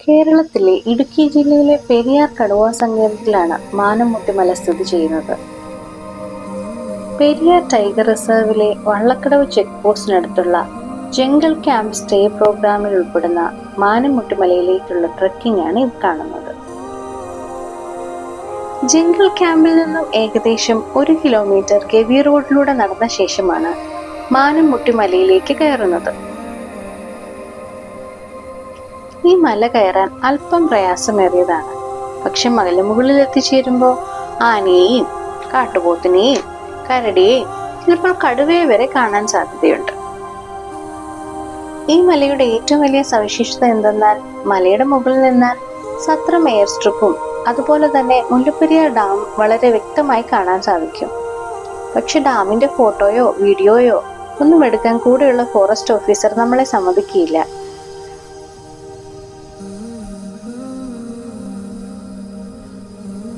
കേരളത്തിലെ ഇടുക്കി ജില്ലയിലെ പെരിയാർ കടുവാ സങ്കേതത്തിലാണ് മാനംമുട്ടിമല സ്ഥിതി ചെയ്യുന്നത്. പെരിയാർ ടൈഗർ റിസർവിലെ വള്ളക്കടവ് ചെക്ക് പോസ്റ്റിനടുത്തുള്ള ജംഗിൾ ക്യാമ്പ് സ്റ്റേ പ്രോഗ്രാമിൽ ഉൾപ്പെടുന്ന മാനംമുട്ടിമലയിലേക്കുള്ള ട്രെക്കിംഗ് ആണ് ഇത് കാണുന്നത്. ജംഗിൾ ക്യാമ്പിൽ നിന്നും ഏകദേശം 1 കിലോമീറ്റർ ഗവി റോഡിലൂടെ നടന്ന ശേഷമാണ് മാനംമുട്ടിമലയിലേക്ക് കയറുന്നത്. ഈ മല കയറാൻ അല്പം പ്രയാസമേറിയതാണ്. പക്ഷെ മലമുകളിൽ എത്തിച്ചേരുമ്പോൾ ആനയെയും കാട്ടുപോത്തിനെയും കരടിയെയും ചിലപ്പോൾ കടുവയെ വരെ കാണാൻ സാധ്യതയുണ്ട്. ഈ മലയുടെ ഏറ്റവും വലിയ സവിശേഷത എന്തെന്നാൽ മലയുടെ മുകളിൽ നിന്നാൽ സത്രം എയർ സ്ട്രിപ്പും അതുപോലെ തന്നെ മുല്ലപ്പെരിയാർ ഡാം വളരെ വ്യക്തമായി കാണാൻ സാധിക്കും. പക്ഷെ ഡാമിന്റെ ഫോട്ടോയോ വീഡിയോയോ ഒന്നും എടുക്കാൻ കൂടെയുള്ള ഫോറസ്റ്റ് ഓഫീസർ നമ്മളെ സമ്മതിക്കില്ല.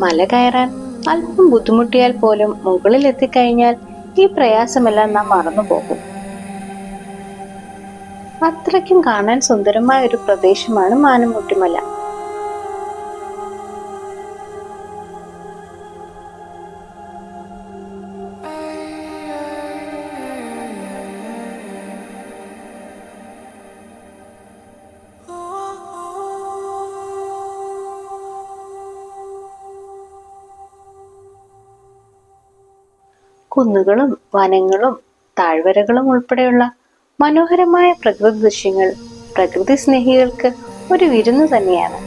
മല കയറാൻ അല്പം ബുദ്ധിമുട്ടിയാൽ പോലും മുകളിൽ എത്തിക്കഴിഞ്ഞാൽ ഈ പ്രയാസമെല്ലാം നാം മറന്നുപോകും. അത്രയ്ക്കും കാണാൻ സുന്ദരമായ ഒരു പ്രദേശമാണ് മാനംമുട്ടിമല. കുന്നുകളും വനങ്ങളും താഴ്വരകളും ഉൾപ്പെടെയുള്ള മനോഹരമായ പ്രകൃതി ദൃശ്യങ്ങൾ പ്രകൃതി സ്നേഹികൾക്ക് ഒരു വിരുന്ന് തന്നെയാണ്.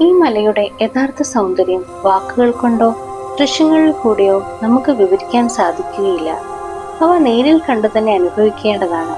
ഈ മലയുടെ യഥാർത്ഥ സൗന്ദര്യം വാക്കുകൾ കൊണ്ടോ ദൃശ്യങ്ങളിൽ കൂടെയോ നമുക്ക് വിവരിക്കാൻ സാധിക്കുകയില്ല. അവ നേരിൽ കണ്ടു തന്നെ അനുഭവിക്കേണ്ടതാണ്.